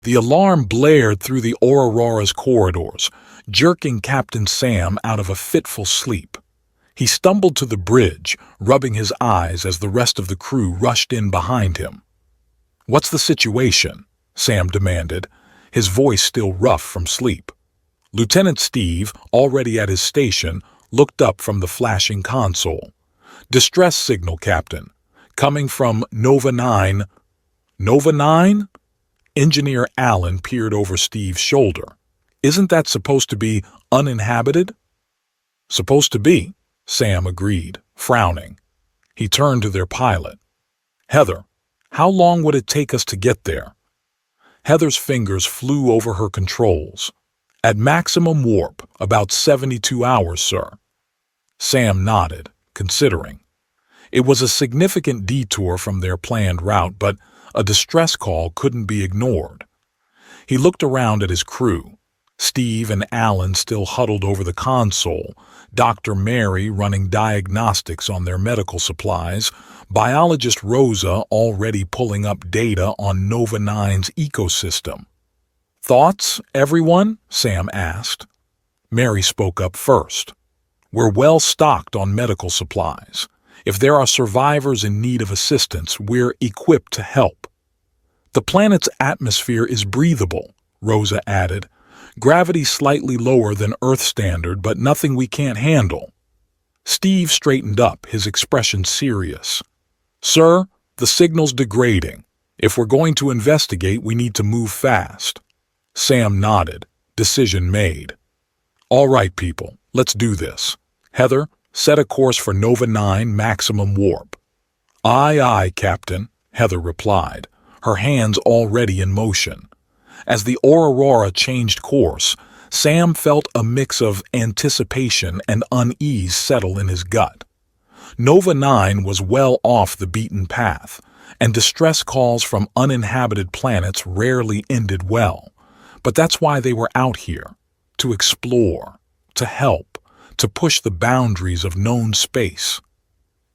The alarm blared through the Aurora's corridors, jerking Captain Sam out of a fitful sleep. He stumbled to the bridge, rubbing his eyes as the rest of the crew rushed in behind him. "What's the situation?" Sam demanded, his voice still rough from sleep. Lieutenant Steve, already at his station, looked up from the flashing console. "Distress signal, Captain. Coming from Nova 9. Nova 9? Engineer Allen peered over Steve's shoulder. "Isn't that supposed to be uninhabited?" "Supposed to be," Sam agreed, frowning. He turned to their pilot. "Heather, how long would it take us to get there?" Heather's fingers flew over her controls. "At maximum warp, about 72 hours, sir." Sam nodded, considering. It was a significant detour from their planned route, but a distress call couldn't be ignored. He looked around at his crew. Steve and Alan still huddled over the console, Dr. Mary running diagnostics on their medical supplies, biologist Rosa already pulling up data on Nova 9's ecosystem. "Thoughts, everyone?" Sam asked. Mary spoke up first. "We're well stocked on medical supplies. If there are survivors in need of assistance, we're equipped to help." "The planet's atmosphere is breathable," Rosa added. "Gravity slightly lower than Earth standard, but nothing we can't handle." Steve straightened up, his expression serious. "Sir, the signal's degrading. If we're going to investigate, we need to move fast." Sam nodded. Decision made. "All right, people, let's do this. Heather, set a course for Nova 9 maximum warp." "Aye, aye, Captain," Heather replied, her hands already in motion. As the Aurora changed course, Sam felt a mix of anticipation and unease settle in his gut. Nova 9 was well off the beaten path, and distress calls from uninhabited planets rarely ended well. But that's why they were out here, to explore, to help, to push the boundaries of known space.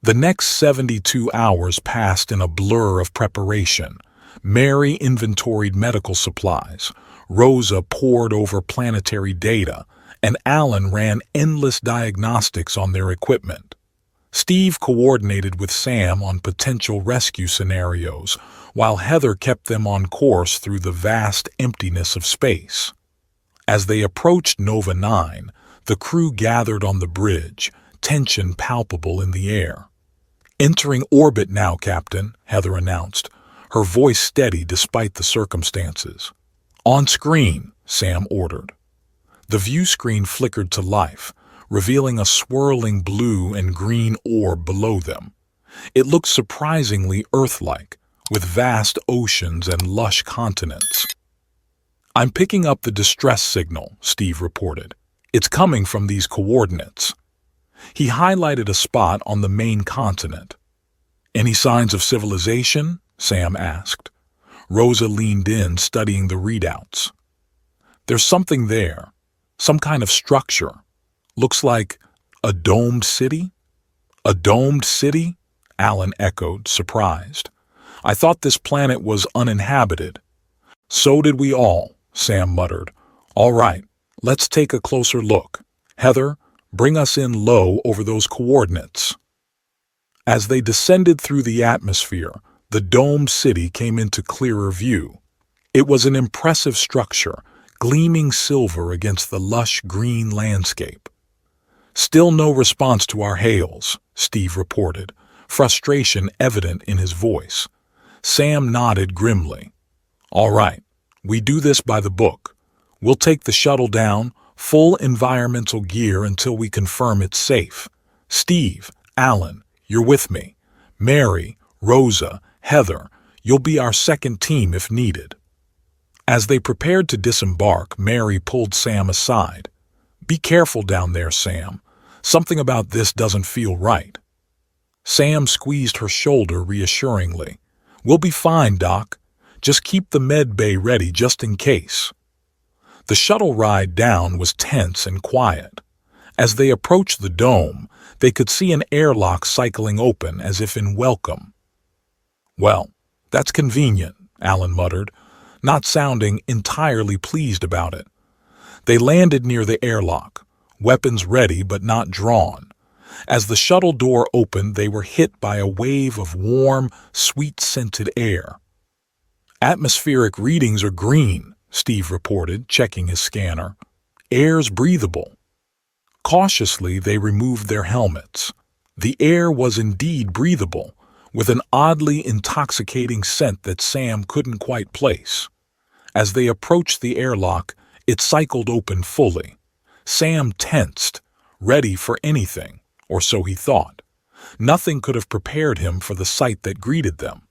The next 72 hours passed in a blur of preparation. Mary inventoried medical supplies, Rosa pored over planetary data, and Alan ran endless diagnostics on their equipment. Steve coordinated with Sam on potential rescue scenarios, while Heather kept them on course through the vast emptiness of space. As they approached Nova 9, the crew gathered on the bridge, tension palpable in the air. "Entering orbit now, Captain," Heather announced, her voice steady despite the circumstances. "On screen," Sam ordered. The view screen flickered to life, revealing a swirling blue and green orb below them. It looked surprisingly Earth-like, with vast oceans and lush continents. "I'm picking up the distress signal," Steve reported. "It's coming from these coordinates." He highlighted a spot on the main continent. "Any signs of civilization?" Sam asked. Rosa leaned in, studying the readouts. "There's something there, some kind of structure. Looks like a domed city?" "A domed city?" Alan echoed, surprised. "I thought this planet was uninhabited." "So did we all," Sam muttered. "All right, let's take a closer look. Heather, bring us in low over those coordinates." As they descended through the atmosphere, the domed city came into clearer view. It was an impressive structure, gleaming silver against the lush green landscape. "Still no response to our hails," Steve reported, frustration evident in his voice. Sam nodded grimly. "All right, we do this by the book. We'll take the shuttle down, full environmental gear until we confirm it's safe. Steve, Alan, you're with me. Mary, Rosa, Heather, you'll be our second team if needed." As they prepared to disembark, Mary pulled Sam aside. "Be careful down there, Sam. Something about this doesn't feel right." Sam squeezed her shoulder reassuringly. "We'll be fine, Doc. Just keep the med bay ready just in case." The shuttle ride down was tense and quiet. As they approached the dome, they could see an airlock cycling open as if in welcome. "Well, that's convenient," Alan muttered. not sounding entirely pleased about it. They landed near the airlock, weapons ready but not drawn. As the shuttle door opened, they were hit by a wave of warm, sweet-scented air. "Atmospheric readings are green," Steve reported, checking his scanner. "Air's breathable." Cautiously, they removed their helmets. The air was indeed breathable, with an oddly intoxicating scent that Sam couldn't quite place. As they approached the airlock, it cycled open fully. Sam tensed, ready for anything, or so he thought. Nothing could have prepared him for the sight that greeted them.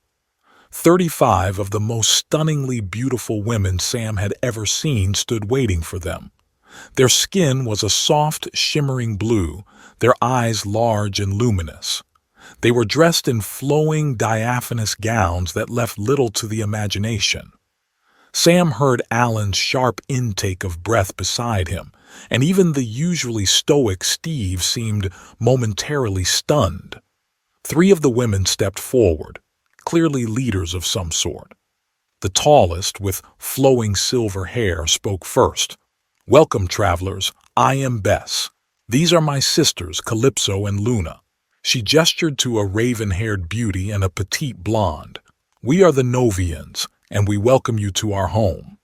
35 of the most stunningly beautiful women Sam had ever seen stood waiting for them. Their skin was a soft, shimmering blue, their eyes large and luminous. They were dressed in flowing, diaphanous gowns that left little to the imagination. Sam heard Alan's sharp intake of breath beside him, and even the usually stoic Steve seemed momentarily stunned. 3 of the women stepped forward, clearly leaders of some sort. The tallest, with flowing silver hair, spoke first. "Welcome, travelers. I am Bess. These are my sisters, Calypso and Luna." She gestured to a raven-haired beauty and a petite blonde. "We are the Novians, and we welcome you to our home."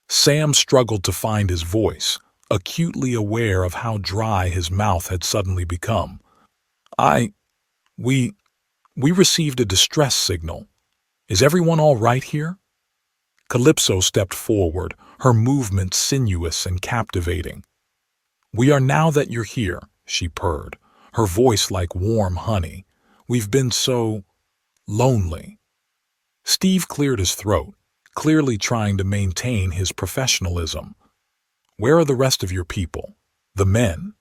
Sam struggled to find his voice, acutely aware of how dry his mouth had suddenly become. We received a distress signal. Is everyone all right here?" Calypso stepped forward, her movement sinuous and captivating. "We are now that you're here," she purred, her voice like warm honey. "We've been so lonely." Steve cleared his throat, clearly trying to maintain his professionalism. "Where are the rest of your people? The men?"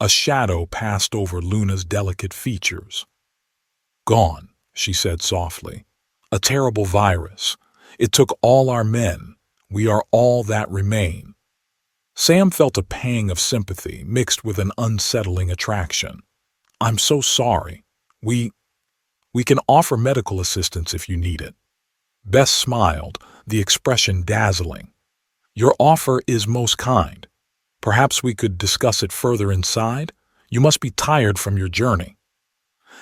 A shadow passed over Luna's delicate features. "Gone," she said softly. "A terrible virus. It took all our men. We are all that remain." Sam felt a pang of sympathy mixed with an unsettling attraction. "I'm so sorry. We can offer medical assistance if you need it." Bess smiled, the expression dazzling. "Your offer is most kind. Perhaps we could discuss it further inside? You must be tired from your journey."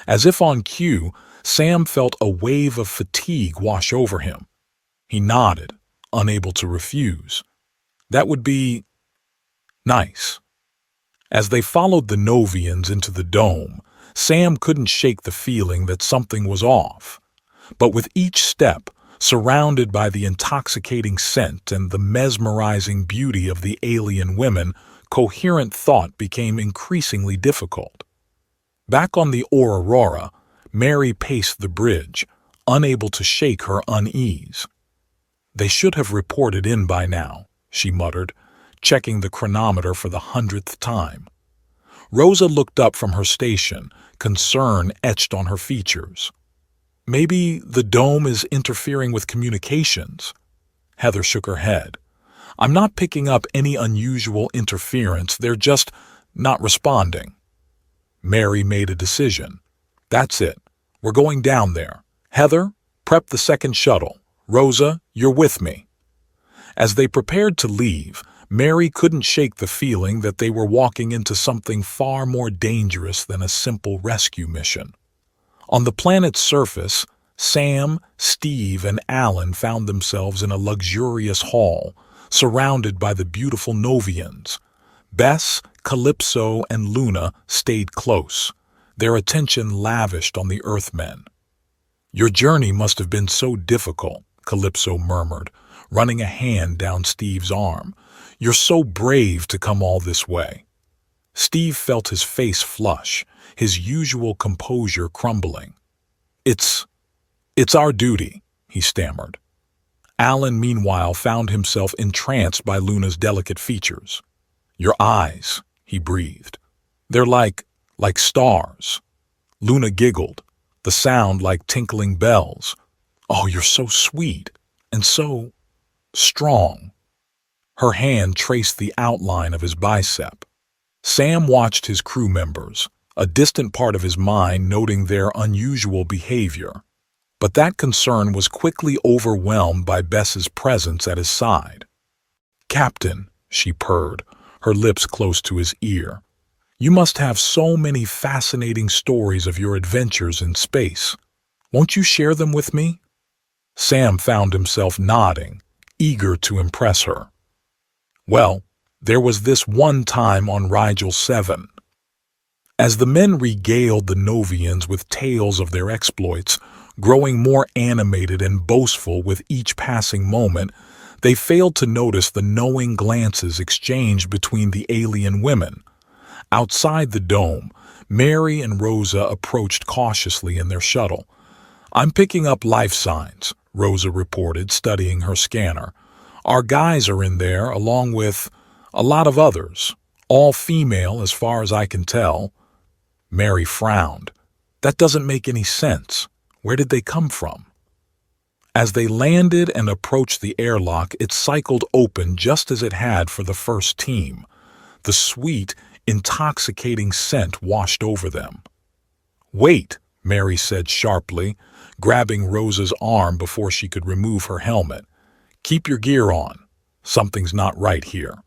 As if on cue, Sam felt a wave of fatigue wash over him. He nodded, unable to refuse. "That would be nice." As they followed the Novians into the dome, Sam couldn't shake the feeling that something was off. But with each step, surrounded by the intoxicating scent and the mesmerizing beauty of the alien women, coherent thought became increasingly difficult. Back on the Aurora, Mary paced the bridge, unable to shake her unease. "They should have reported in by now," she muttered, checking the chronometer for the 100th time. Rosa looked up from her station, concern etched on her features. "Maybe the dome is interfering with communications." Heather shook her head. "I'm not picking up any unusual interference, they're just not responding." Mary made a decision. "That's it. We're going down there. Heather, prep the second shuttle. Rosa, you're with me." As they prepared to leave, Mary couldn't shake the feeling that they were walking into something far more dangerous than a simple rescue mission. On the planet's surface, Sam, Steve, and Alan found themselves in a luxurious hall, surrounded by the beautiful Novians. Bess, Calypso, and Luna stayed close, their attention lavished on the Earthmen. "Your journey must have been so difficult," Calypso murmured, running a hand down Steve's arm. "You're so brave to come all this way." Steve felt his face flush, his usual composure crumbling. It's our duty," he stammered. Alan, meanwhile, found himself entranced by Luna's delicate features. "Your eyes," he breathed. "They're like stars." Luna giggled, the sound like tinkling bells. "Oh, you're so sweet, and so strong." Her hand traced the outline of his bicep. Sam watched his crew members, a distant part of his mind noting their unusual behavior. But that concern was quickly overwhelmed by Bess's presence at his side. "Captain," she purred, her lips close to his ear, "you must have so many fascinating stories of your adventures in space. Won't you share them with me?" Sam found himself nodding, eager to impress her. "Well, there was this one time on Rigel 7. As the men regaled the Novians with tales of their exploits, growing more animated and boastful with each passing moment, they failed to notice the knowing glances exchanged between the alien women. Outside the dome, Mary and Rosa approached cautiously in their shuttle. "I'm picking up life signs," Rosa reported, studying her scanner. "Our guys are in there, along with a lot of others, all female as far as I can tell." Mary frowned. "That doesn't make any sense. Where did they come from?" As they landed and approached the airlock, it cycled open just as it had for the first team. The sweet, intoxicating scent washed over them. "Wait," Mary said sharply, grabbing Rosa's arm before she could remove her helmet. "Keep your gear on. Something's not right here."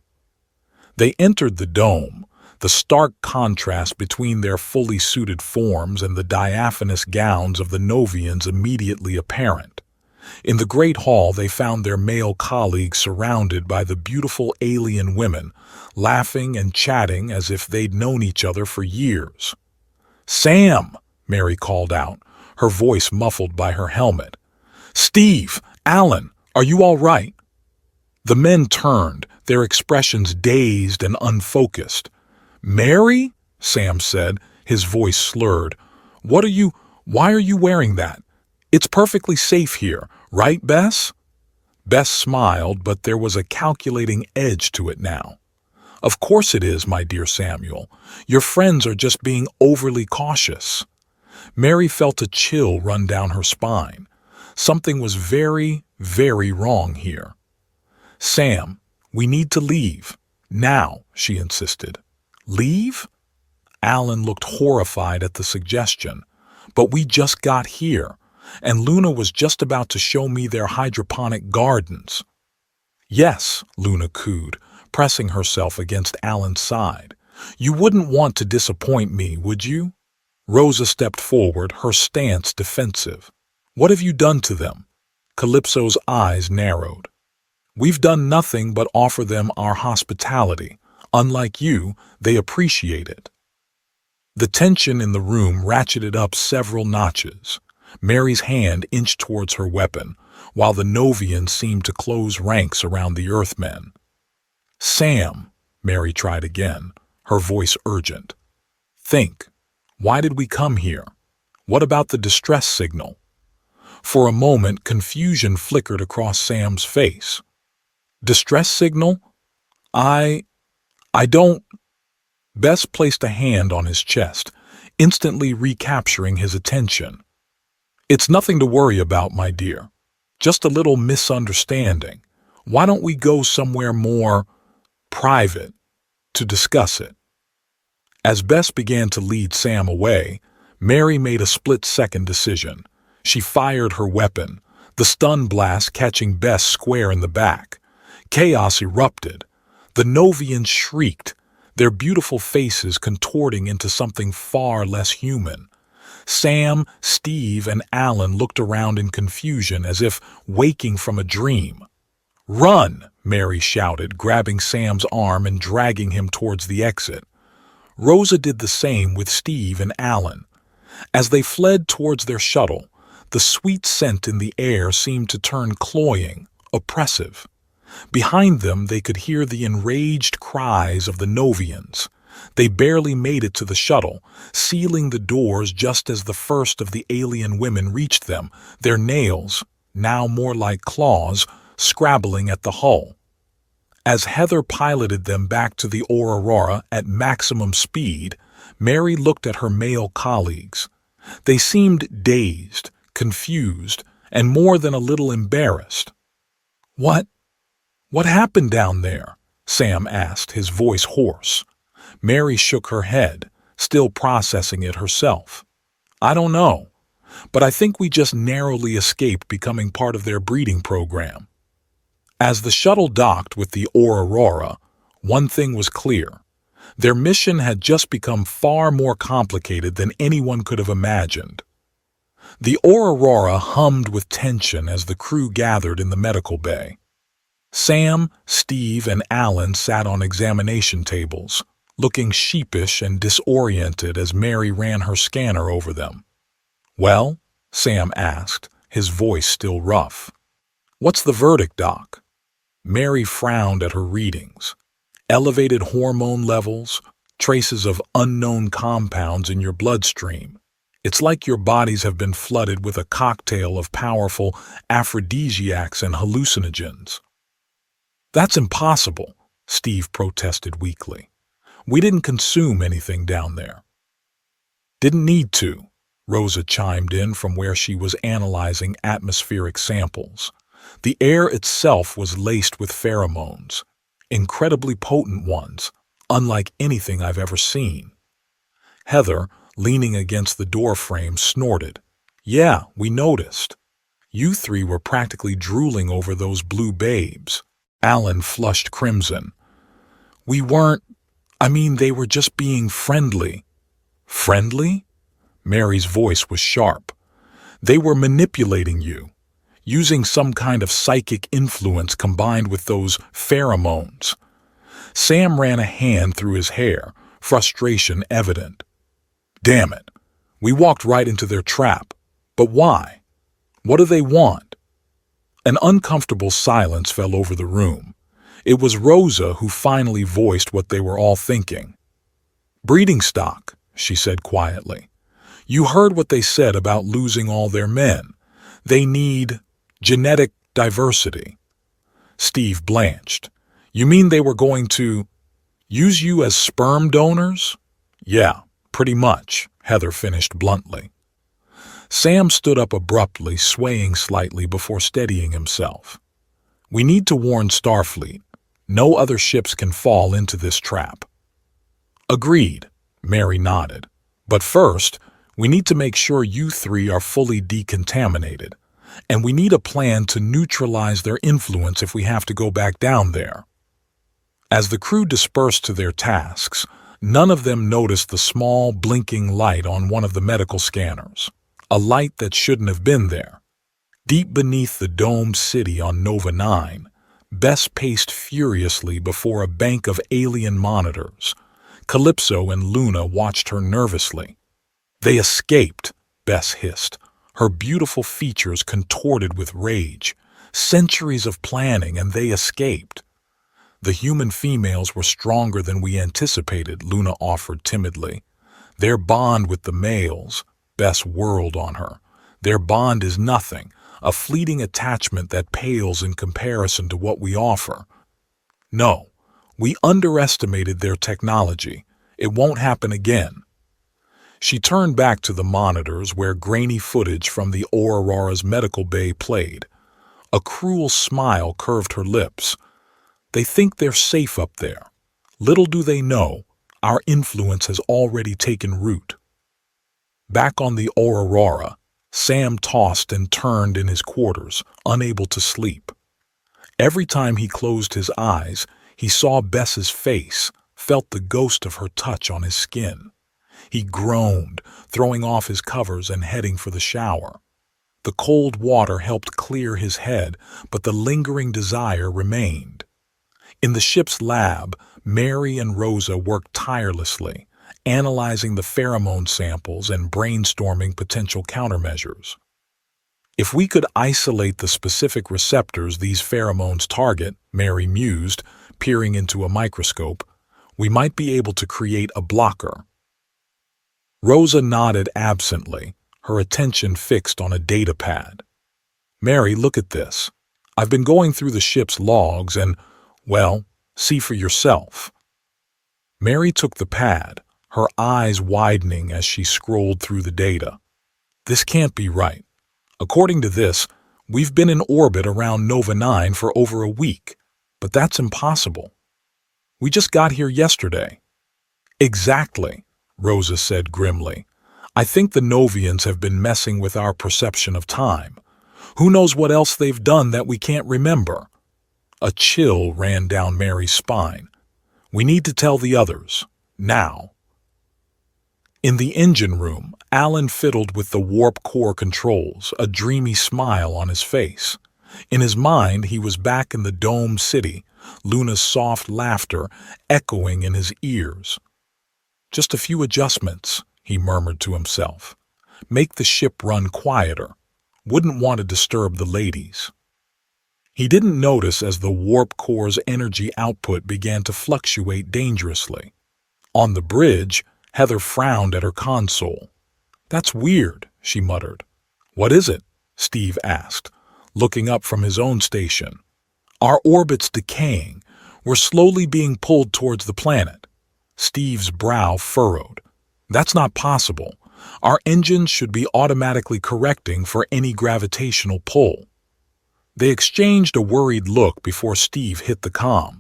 They entered the dome, the stark contrast between their fully suited forms and the diaphanous gowns of the Novians immediately apparent. In the great hall they found their male colleagues surrounded by the beautiful alien women, laughing and chatting as if they'd known each other for years. "Sam!" Mary called out, her voice muffled by her helmet. "Steve! Alan! Are you all right?" The men turned, their expressions dazed and unfocused. "Mary?" Sam said, his voice slurred. Why are you wearing that? It's perfectly safe here, right, Bess?" Bess smiled, but there was a calculating edge to it now. "Of course it is, my dear Samuel. Your friends are just being overly cautious." Mary felt a chill run down her spine. Something was very, very wrong here. "Sam, we need to leave. Now," she insisted. "Leave?" Alan looked horrified at the suggestion. "But we just got here, and Luna was just about to show me their hydroponic gardens." "Yes," Luna cooed, pressing herself against Alan's side. "You wouldn't want to disappoint me, would you?" Rosa stepped forward, her stance defensive. "What have you done to them?" Calypso's eyes narrowed. "We've done nothing but offer them our hospitality. Unlike you, they appreciate it." The tension in the room ratcheted up several notches. Mary's hand inched towards her weapon, while the Novians seemed to close ranks around the Earthmen. "Sam," Mary tried again, her voice urgent. "Think. Why did we come here? What about the distress signal?" For a moment, confusion flickered across Sam's face. "Distress signal? I don't—" Bess placed a hand on his chest, instantly recapturing his attention. "It's nothing to worry about, my dear. Just a little misunderstanding. Why don't we go somewhere more private to discuss it?" As Bess began to lead Sam away, Mary made a split-second decision. She fired her weapon, the stun blast catching Bess square in the back. Chaos erupted. The Novians shrieked, their beautiful faces contorting into something far less human. Sam, Steve, and Alan looked around in confusion as if waking from a dream. "Run!" Mary shouted, grabbing Sam's arm and dragging him towards the exit. Rosa did the same with Steve and Alan. As they fled towards their shuttle, the sweet scent in the air seemed to turn cloying, oppressive. Behind them they could hear the enraged cries of the Novians. They barely made it to the shuttle, sealing the doors just as the first of the alien women reached them, their nails, now more like claws, scrabbling at the hull. As Heather piloted them back to the Aurora at maximum speed, Mary looked at her male colleagues. They seemed dazed, confused, and more than a little embarrassed. What happened down there?" Sam asked, his voice hoarse. Mary shook her head, still processing it herself. "I don't know. but I think we just narrowly escaped becoming part of their breeding program. As the shuttle docked with the Aurora, one thing was clear. Their mission had just become far more complicated than anyone could have imagined. The Aurora hummed with tension as the crew gathered in the medical bay. Sam, Steve, and Alan sat on examination tables, looking sheepish and disoriented as Mary ran her scanner over them. "Well?" Sam asked, his voice still rough. "What's the verdict, Doc?" Mary frowned at her readings. Elevated hormone levels, traces of unknown compounds in your bloodstream. It's like your bodies have been flooded with a cocktail of powerful aphrodisiacs and hallucinogens. "That's impossible," Steve protested weakly. "We didn't consume anything down there." "Didn't need to," Rosa chimed in from where she was analyzing atmospheric samples. The air itself was laced with pheromones, incredibly potent ones, unlike anything I've ever seen. Heather, leaning against the doorframe, snorted. "Yeah, we noticed. You three were practically drooling over those blue babes." Alan flushed crimson. "We weren't. They were just being friendly." "Friendly?" Mary's voice was sharp. "They were manipulating you, using some kind of psychic influence combined with those pheromones." Sam ran a hand through his hair, frustration evident. "Damn it. We walked right into their trap. But why? What do they want?" An uncomfortable silence fell over the room. It was Rosa who finally voiced what they were all thinking. "Breeding stock," she said quietly. "You heard what they said about losing all their men. They need genetic diversity." Steve blanched. "You mean they were going to use you as sperm donors?" "Yeah, pretty much," Heather finished bluntly. Sam stood up abruptly, swaying slightly before steadying himself. "We need to warn Starfleet. No other ships can fall into this trap." "Agreed," Mary nodded. "But first, we need to make sure you three are fully decontaminated, and we need a plan to neutralize their influence if we have to go back down there." As the crew dispersed to their tasks, none of them noticed the small, blinking light on one of the medical scanners, a light that shouldn't have been there. Deep beneath the domed city on Nova 9, Bess paced furiously before a bank of alien monitors. Calypso and Luna watched her nervously. "They escaped," Bess hissed, her beautiful features contorted with rage. "Centuries of planning, and they escaped." "The human females were stronger than we anticipated," Luna offered timidly. "Their bond with the males," Bess whirled on her. "Their bond is nothing, a fleeting attachment that pales in comparison to what we offer. No, we underestimated their technology. It won't happen again." She turned back to the monitors where grainy footage from the Aurora's medical bay played. A cruel smile curved her lips. "They think they're safe up there. Little do they know, our influence has already taken root." Back on the Aurora, Sam tossed and turned in his quarters, unable to sleep. Every time he closed his eyes, he saw Bess's face, felt the ghost of her touch on his skin. He groaned, throwing off his covers and heading for the shower. The cold water helped clear his head, but the lingering desire remained. In the ship's lab, Mary and Rosa worked tirelessly, analyzing the pheromone samples and brainstorming potential countermeasures. "If we could isolate the specific receptors these pheromones target," Mary mused, peering into a microscope, "we might be able to create a blocker." Rosa nodded absently, her attention fixed on a data pad. "Mary, look at this. I've been going through the ship's logs and, well, see for yourself." Mary took the pad, her eyes widening as she scrolled through the data. "This can't be right. According to this, we've been in orbit around Nova 9 for over a week, but that's impossible. We just got here yesterday." "Exactly," Rosa said grimly. I think the Novians have been messing with our perception of time. Who knows what else they've done that we can't remember? A chill ran down Mary's spine. We need to tell the others. Now. In the engine room, Alan fiddled with the warp core controls, a dreamy smile on his face. In his mind, he was back in the domed city, Luna's soft laughter echoing in his ears. Just a few adjustments, he murmured to himself. Make the ship run quieter. Wouldn't want to disturb the ladies. He didn't notice as the warp core's energy output began to fluctuate dangerously. On the bridge, Heather frowned at her console. That's weird, she muttered. What is it? Steve asked, looking up from his own station. Our orbit's decaying. We're slowly being pulled towards the planet. Steve's brow furrowed. That's not possible. Our engines should be automatically correcting for any gravitational pull. They exchanged a worried look before Steve hit the comm.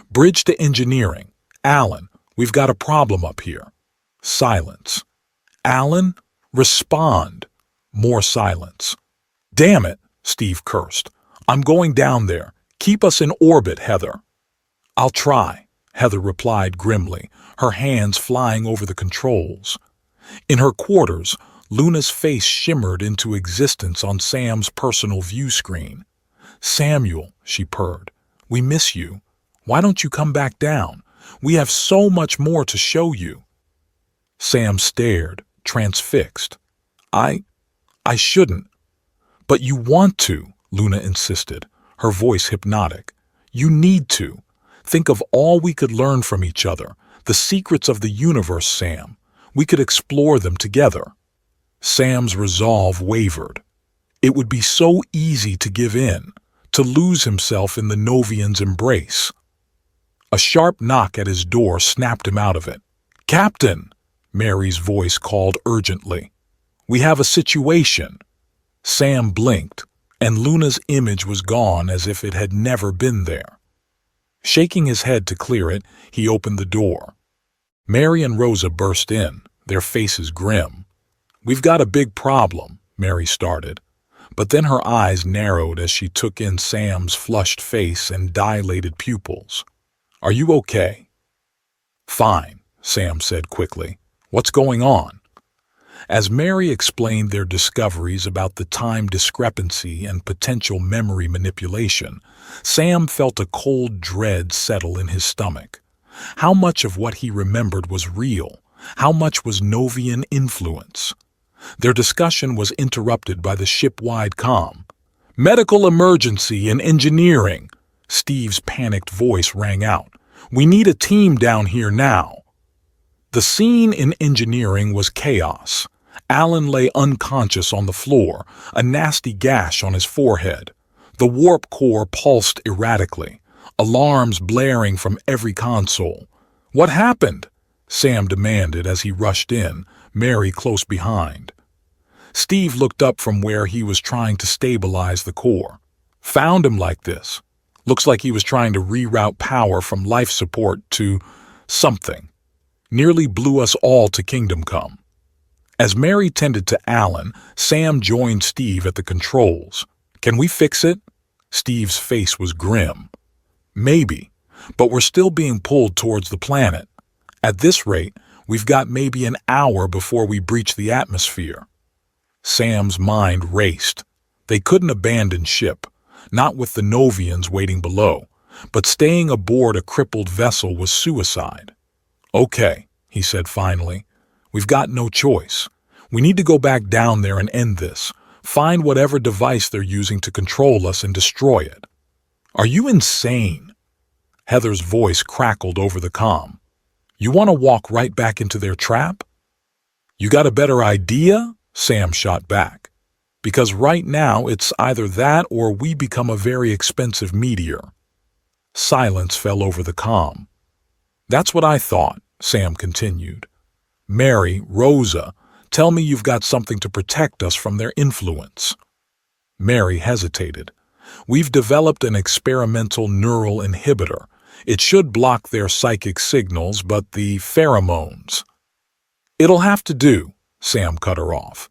Bridge to engineering. Alan, we've got a problem up here. Silence. Alan, respond. More silence. Damn it, Steve cursed. I'm going down there. Keep us in orbit, Heather. I'll try, Heather replied grimly, her hands flying over the controls. In her quarters, Luna's face shimmered into existence on Sam's personal view screen. Samuel, she purred, we miss you. Why don't you come back down? We have so much more to show you. Sam stared, transfixed. I shouldn't. But you want to, Luna insisted, her voice hypnotic. You need to. Think of all we could learn from each other, the secrets of the universe, Sam. We could explore them together. Sam's resolve wavered. It would be so easy to give in, to lose himself in the Novian's embrace. A sharp knock at his door snapped him out of it. Captain, Mary's voice called urgently. We have a situation. Sam blinked, and Luna's image was gone as if it had never been there. Shaking his head to clear it, he opened the door. Mary and Rosa burst in, their faces grim. We've got a big problem, Mary started, but then her eyes narrowed as she took in Sam's flushed face and dilated pupils. Are you okay? Fine, Sam said quickly. What's going on? As Mary explained their discoveries about the time discrepancy and potential memory manipulation, Sam felt a cold dread settle in his stomach. How much of what he remembered was real? How much was Novian influence? Their discussion was interrupted by the ship-wide comm. Medical emergency in engineering, Steve's panicked voice rang out. We need a team down here now. The scene in engineering was chaos. Alan lay unconscious on the floor, a nasty gash on his forehead. The warp core pulsed erratically, alarms blaring from every console. What happened? Sam demanded as he rushed in, Mary close behind. Steve looked up from where he was trying to stabilize the core. Found him like this. Looks like he was trying to reroute power from life support to something. Nearly blew us all to Kingdom Come. As Mary tended to Alan, Sam joined Steve at the controls. Can we fix it? Steve's face was grim. Maybe, but we're still being pulled towards the planet. At this rate, we've got maybe an hour before we breach the atmosphere. Sam's mind raced. They couldn't abandon ship, not with the Novians waiting below, but staying aboard a crippled vessel was suicide. Okay, he said finally. We've got no choice. We need to go back down there and end this. Find whatever device they're using to control us and destroy it. Are you insane? Heather's voice crackled over the comm. You want to walk right back into their trap? You got a better idea? Sam shot back. Because right now it's either that or we become a very expensive meteor. Silence fell over the comm. That's what I thought, Sam continued. Mary, Rosa, tell me you've got something to protect us from their influence. Mary hesitated. We've developed an experimental neural inhibitor. It should block their psychic signals, but the pheromones. It'll have to do, Sam cut her off.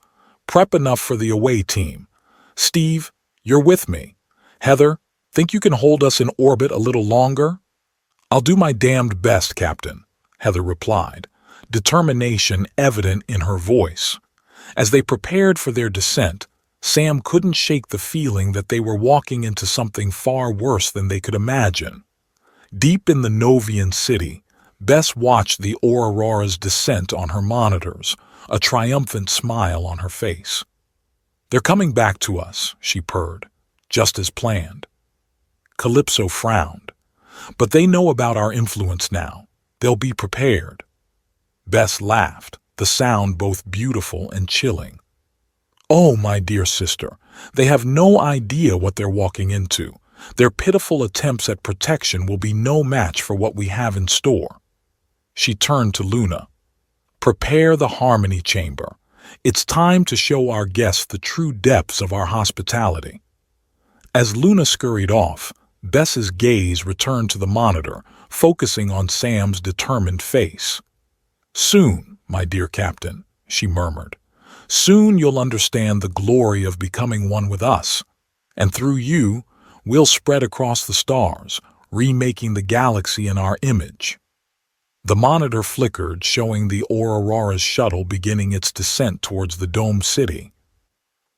"Prep enough for the away team. Steve, you're with me. Heather, think you can hold us in orbit a little longer?" "I'll do my damned best, Captain," Heather replied, determination evident in her voice. As they prepared for their descent, Sam couldn't shake the feeling that they were walking into something far worse than they could imagine. Deep in the Novian city, Bess watched the Aurora's descent on her monitors, a triumphant smile on her face. "They're coming back to us," she purred, "just as planned." Calypso frowned. "But they know about our influence now. They'll be prepared." Bess laughed, the sound both beautiful and chilling. "Oh, my dear sister, they have no idea what they're walking into. Their pitiful attempts at protection will be no match for what we have in store." She turned to Luna. "Prepare the Harmony Chamber. It's time to show our guests the true depths of our hospitality." As Luna scurried off, Bess's gaze returned to the monitor, focusing on Sam's determined face. "Soon, my dear Captain," she murmured. "Soon you'll understand the glory of becoming one with us. And through you, we'll spread across the stars, remaking the galaxy in our image." The monitor flickered, showing the Aurora's shuttle beginning its descent towards the domed city.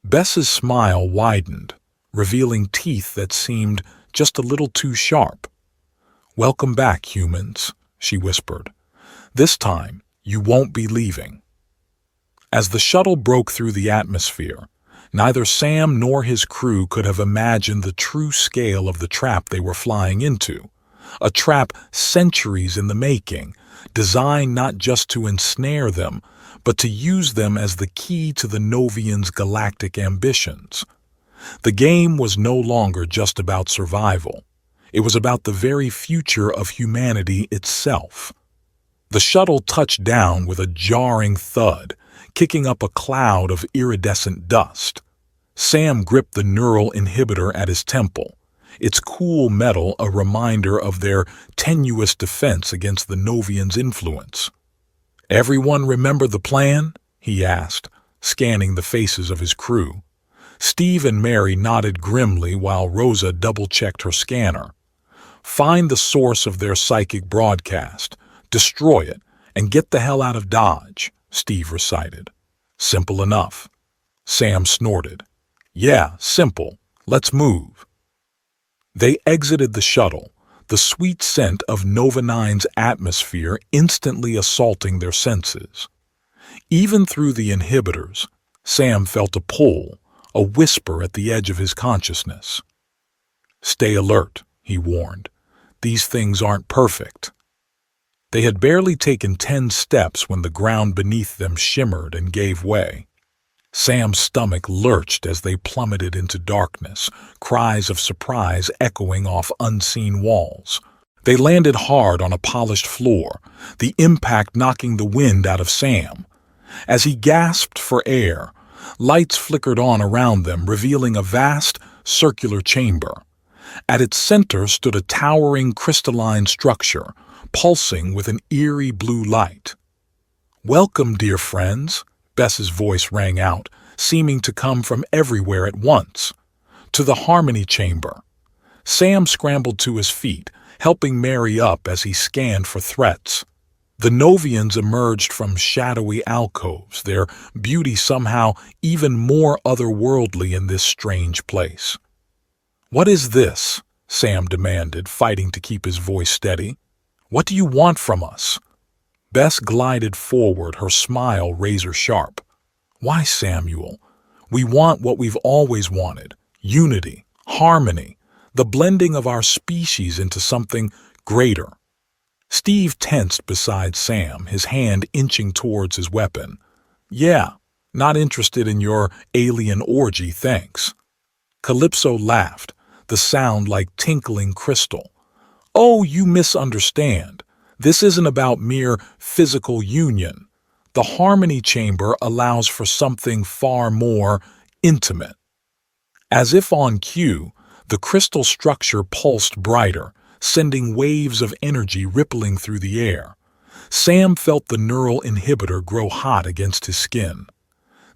Bess's smile widened, revealing teeth that seemed just a little too sharp. "Welcome back, humans," she whispered. "This time, you won't be leaving." As the shuttle broke through the atmosphere, neither Sam nor his crew could have imagined the true scale of the trap they were flying into. A trap centuries in the making, designed not just to ensnare them, but to use them as the key to the Novians' galactic ambitions. The game was no longer just about survival. It was about the very future of humanity itself. The shuttle touched down with a jarring thud, kicking up a cloud of iridescent dust. Sam gripped the neural inhibitor at his temple, its cool metal a reminder of their tenuous defense against the Novians' influence. "Everyone remember the plan?" he asked, scanning the faces of his crew. Steve and Mary nodded grimly while Rosa double-checked her scanner. "Find the source of their psychic broadcast, destroy it, and get the hell out of Dodge," Steve recited. "Simple enough." Sam snorted. "Yeah, simple. Let's move." They exited the shuttle, the sweet scent of Nova 9's atmosphere instantly assaulting their senses. Even through the inhibitors, Sam felt a pull, a whisper at the edge of his consciousness. "Stay alert," he warned. "These things aren't perfect." They had barely taken 10 steps when the ground beneath them shimmered and gave way. Sam's stomach lurched as they plummeted into darkness, cries of surprise echoing off unseen walls. They landed hard on a polished floor, the impact knocking the wind out of Sam. As he gasped for air, lights flickered on around them, revealing a vast, circular chamber. At its center stood a towering crystalline structure, pulsing with an eerie blue light. "Welcome, dear friends," Bess's voice rang out, seeming to come from everywhere at once. "To the Harmony Chamber." Sam scrambled to his feet, helping Mary up as he scanned for threats. The Novians emerged from shadowy alcoves, their beauty somehow even more otherworldly in this strange place. "What is this?" Sam demanded, fighting to keep his voice steady. "What do you want from us?" Bess glided forward, her smile razor-sharp. "Why, Samuel, we want what we've always wanted: unity, harmony, the blending of our species into something greater." Steve tensed beside Sam, his hand inching towards his weapon. "Yeah, not interested in your alien orgy, thanks." Calypso laughed, the sound like tinkling crystal. "Oh, you misunderstand. This isn't about mere physical union. The Harmony Chamber allows for something far more intimate." As if on cue, the crystal structure pulsed brighter, sending waves of energy rippling through the air. Sam felt the neural inhibitor grow hot against his skin.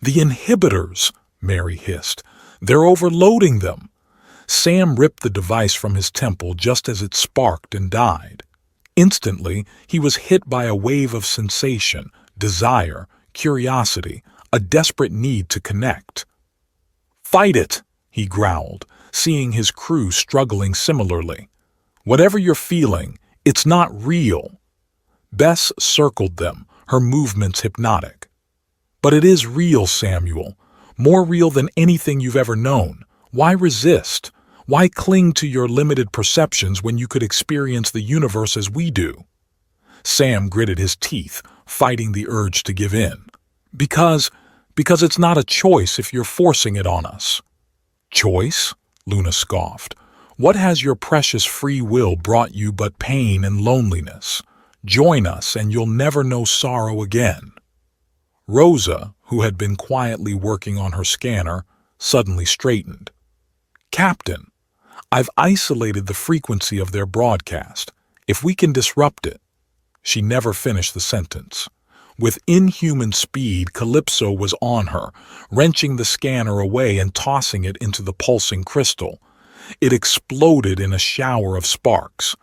"The inhibitors," Mary hissed. "They're overloading them." Sam ripped the device from his temple just as it sparked and died. Instantly, he was hit by a wave of sensation, desire, curiosity, a desperate need to connect. "Fight it," he growled, seeing his crew struggling similarly. "Whatever you're feeling, it's not real." Bess circled them, her movements hypnotic. "But it is real, Samuel. More real than anything you've ever known. Why resist? Why cling to your limited perceptions when you could experience the universe as we do?" Sam gritted his teeth, fighting the urge to give in. Because it's not a choice if you're forcing it on us." "Choice?" Luna scoffed. "What has your precious free will brought you but pain and loneliness? Join us and you'll never know sorrow again." Rosa, who had been quietly working on her scanner, suddenly straightened. "Captain, I've isolated the frequency of their broadcast. If we can disrupt it—" She never finished the sentence. With inhuman speed, Calypso was on her, wrenching the scanner away and tossing it into the pulsing crystal. It exploded in a shower of sparks.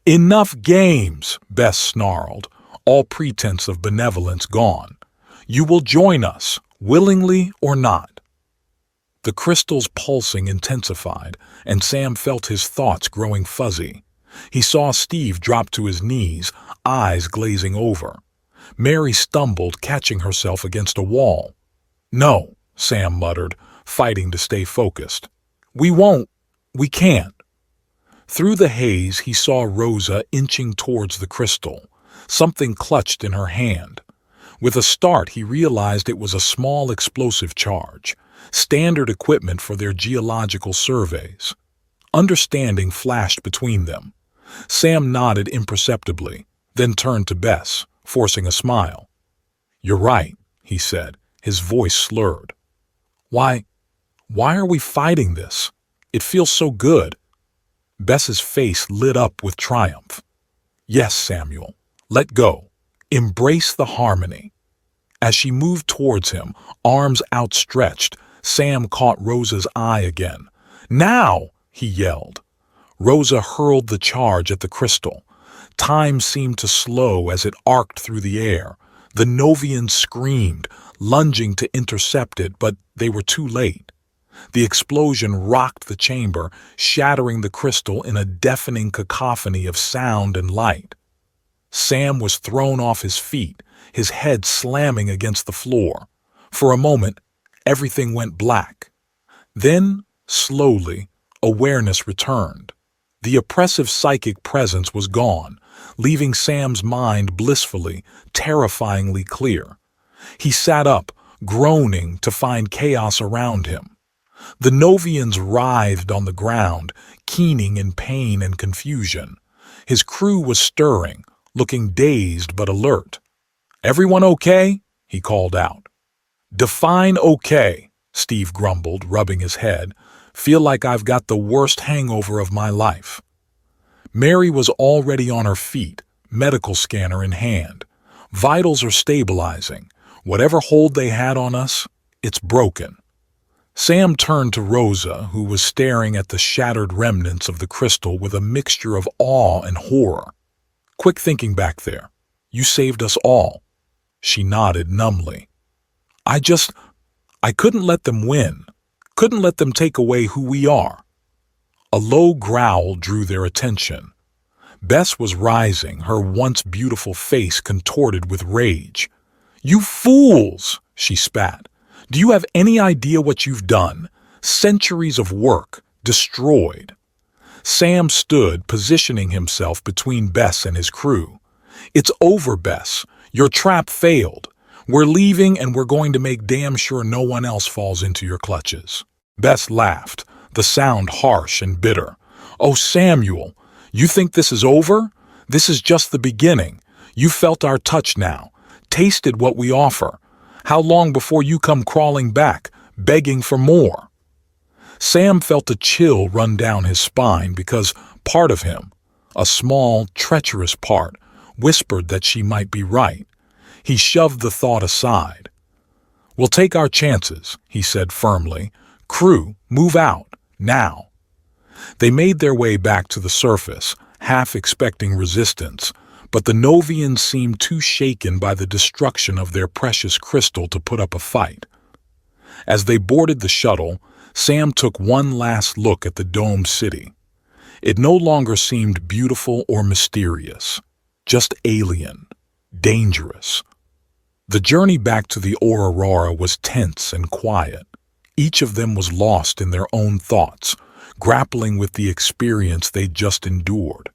"Enough games," Bess snarled, all pretense of benevolence gone. "You will join us, willingly or not." The crystal's pulsing intensified, and Sam felt his thoughts growing fuzzy. He saw Steve drop to his knees, eyes glazing over. Mary stumbled, catching herself against a wall. "No," Sam muttered, fighting to stay focused. "We won't. We can't." Through the haze, he saw Rosa inching towards the crystal, something clutched in her hand. With a start, he realized it was a small explosive charge, standard equipment for their geological surveys. Understanding flashed between them. Sam nodded imperceptibly, then turned to Bess, forcing a smile. "You're right," he said, his voice slurred. Why are we fighting this? It feels so good." Bess's face lit up with triumph. "Yes, Samuel. Let go. Embrace the harmony." As she moved towards him, arms outstretched, Sam caught Rosa's eye again. "Now!" he yelled. Rosa hurled the charge at the crystal. Time seemed to slow as it arced through the air. The Novians screamed, lunging to intercept it, but they were too late. The explosion rocked the chamber, shattering the crystal in a deafening cacophony of sound and light. Sam was thrown off his feet, his head slamming against the floor. For a moment, everything went black. Then, slowly, awareness returned. The oppressive psychic presence was gone, leaving Sam's mind blissfully, terrifyingly clear. He sat up, groaning to find chaos around him. The Novians writhed on the ground, keening in pain and confusion. His crew was stirring, looking dazed but alert. "Everyone okay?" he called out. "Define okay," Steve grumbled, rubbing his head. "Feel like I've got the worst hangover of my life." Mary was already on her feet, medical scanner in hand. "Vitals are stabilizing. Whatever hold they had on us, it's broken." Sam turned to Rosa, who was staring at the shattered remnants of the crystal with a mixture of awe and horror. "Quick thinking back there. You saved us all." She nodded numbly. I couldn't let them win. Couldn't let them take away who we are." A low growl drew their attention. Bess was rising, her once beautiful face contorted with rage. "You fools!" she spat. "Do you have any idea what you've done? Centuries of work, destroyed." Sam stood, positioning himself between Bess and his crew. "It's over, Bess. Your trap failed. We're leaving and we're going to make damn sure no one else falls into your clutches." Bess laughed, the sound harsh and bitter. "Oh, Samuel, you think this is over? This is just the beginning. You felt our touch now, tasted what we offer. How long before you come crawling back, begging for more?" Sam felt a chill run down his spine because part of him, a small, treacherous part, whispered that she might be right. He shoved the thought aside. "We'll take our chances," he said firmly. "Crew, move out, now." They made their way back to the surface, half expecting resistance, but the Novians seemed too shaken by the destruction of their precious crystal to put up a fight. As they boarded the shuttle, Sam took one last look at the domed city. It no longer seemed beautiful or mysterious, just alien, dangerous. The journey back to the Aurora was tense and quiet. Each of them was lost in their own thoughts, grappling with the experience they'd just endured.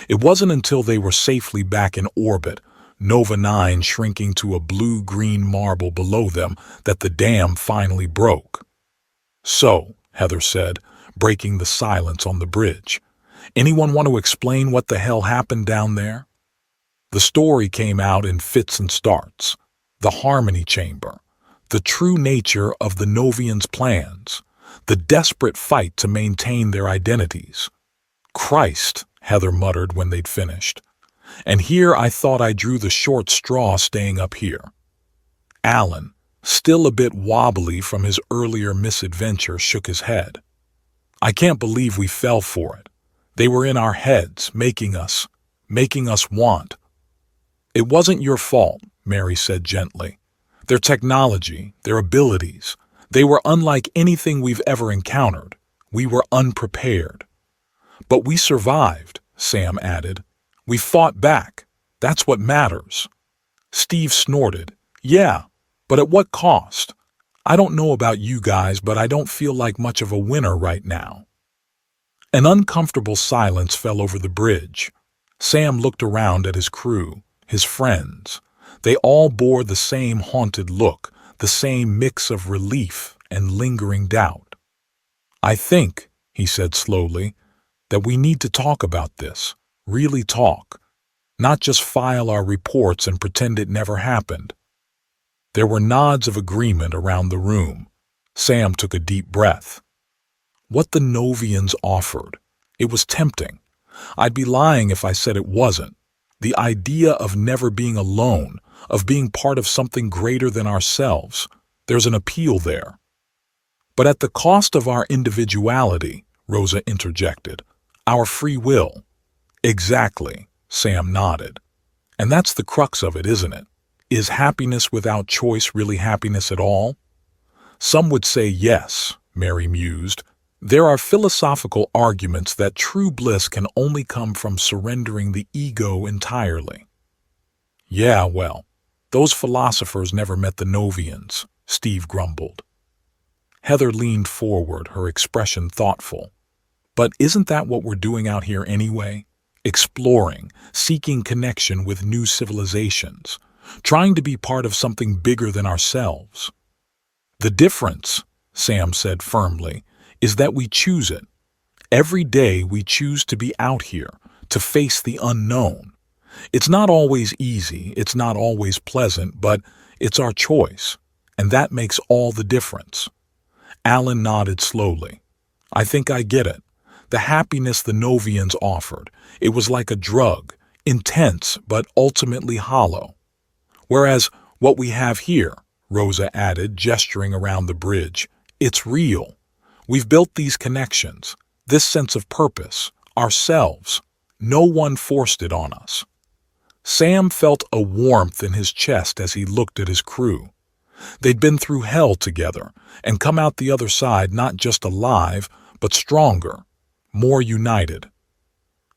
It wasn't until they were safely back in orbit, Nova 9 shrinking to a blue-green marble below them, that the dam finally broke. "So," Heather said, breaking the silence on the bridge, "anyone want to explain what the hell happened down there?" The story came out in fits and starts. The Harmony Chamber, the true nature of the Novians' plans, the desperate fight to maintain their identities. "Christ," Heather muttered when they'd finished. "And here I thought I drew the short straw staying up here." Alan, still a bit wobbly from his earlier misadventure, shook his head. "I can't believe we fell for it. They were in our heads, making us want." "It wasn't your fault," Mary said gently. "Their technology, their abilities, they were unlike anything we've ever encountered. We were unprepared." "But we survived," Sam added. "We fought back. That's what matters." Steve snorted. "Yeah, but at what cost? I don't know about you guys, but I don't feel like much of a winner right now." An uncomfortable silence fell over the bridge. Sam looked around at his crew, his friends. They all bore the same haunted look, the same mix of relief and lingering doubt. "I think," he said slowly, "that we need to talk about this, really talk, not just file our reports and pretend it never happened." There were nods of agreement around the room. Sam took a deep breath. What the Novians offered, it was tempting. I'd be lying if I said it wasn't. The idea of never being alone, of being part of something greater than ourselves, there's an appeal there. "But at the cost of our individuality," Rosa interjected. "Our free will." "Exactly," Sam nodded. "And that's the crux of it, isn't it? Is happiness without choice really happiness at all?" "Some would say yes," Mary mused. "There are philosophical arguments that true bliss can only come from surrendering the ego entirely." "Yeah, well, those philosophers never met the Novians," Steve grumbled. Heather leaned forward, her expression thoughtful. "But isn't that what we're doing out here anyway? Exploring, seeking connection with new civilizations, trying to be part of something bigger than ourselves." "The difference," Sam said firmly, "is that we choose it. Every day we choose to be out here, to face the unknown. It's not always easy, it's not always pleasant, but it's our choice, and that makes all the difference." Alan nodded slowly. "I think I get it. The happiness the Novians offered, it was like a drug, intense but ultimately hollow. Whereas what we have here," Rosa added, gesturing around the bridge, "it's real. We've built these connections, this sense of purpose, ourselves. No one forced it on us." Sam felt a warmth in his chest as he looked at his crew. They'd been through hell together and come out the other side not just alive, but stronger, more united.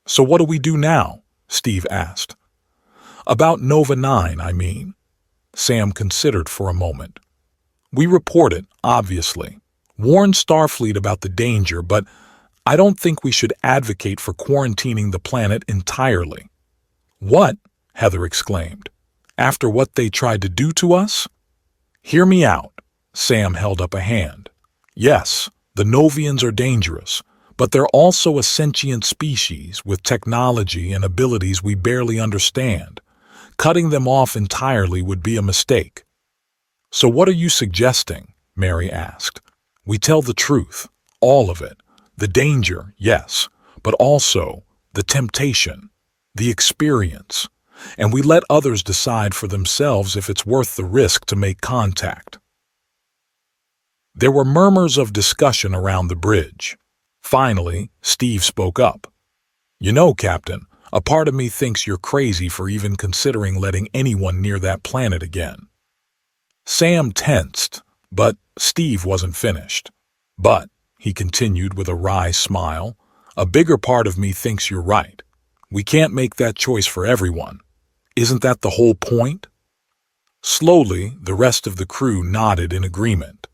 "So what do we do now?" Steve asked. "About Nova 9, I mean." Sam considered for a moment. "We report it, obviously. Warn Starfleet about the danger, but I don't think we should advocate for quarantining the planet entirely." "What?" Heather exclaimed. "After what they tried to do to us?" "Hear me out." Sam held up a hand. "Yes, the Novians are dangerous, but they're also a sentient species with technology and abilities we barely understand. Cutting them off entirely would be a mistake." "So what are you suggesting?" Mary asked. "We tell the truth, all of it. The danger, yes, but also the temptation, the experience. and we let others decide for themselves if it's worth the risk to make contact. There were murmurs of discussion around the bridge. Finally, Steve spoke up. "You know, Captain, a part of me thinks you're crazy for even considering letting anyone near that planet again." Sam tensed, but Steve wasn't finished. "But," he continued with a wry smile, "a bigger part of me thinks you're right. We can't make that choice for everyone. Isn't that the whole point?" Slowly, the rest of the crew nodded in agreement.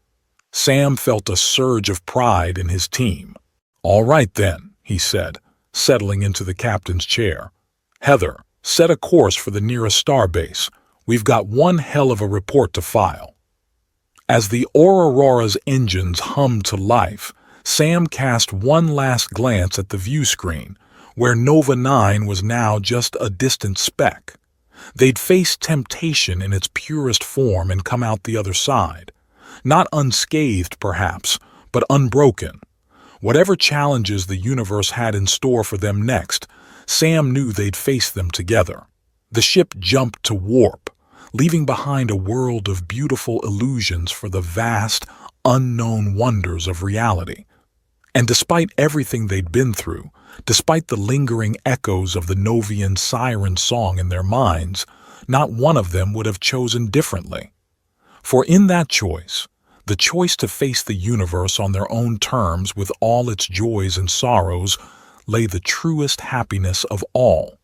Sam felt a surge of pride in his team. "All right then," he said, settling into the captain's chair. "Heather, set a course for the nearest starbase. We've got one hell of a report to file." As the Aurora's engines hummed to life, Sam cast one last glance at the view screen, where Nova 9 was now just a distant speck. They'd faced temptation in its purest form and come out the other side. Not unscathed, perhaps, but unbroken. Whatever challenges the universe had in store for them next, Sam knew they'd face them together. The ship jumped to warp, leaving behind a world of beautiful illusions for the vast, unknown wonders of reality. And despite everything they'd been through, despite the lingering echoes of the Novian siren song in their minds, not one of them would have chosen differently. For in that choice, the choice to face the universe on their own terms with all its joys and sorrows, lay the truest happiness of all.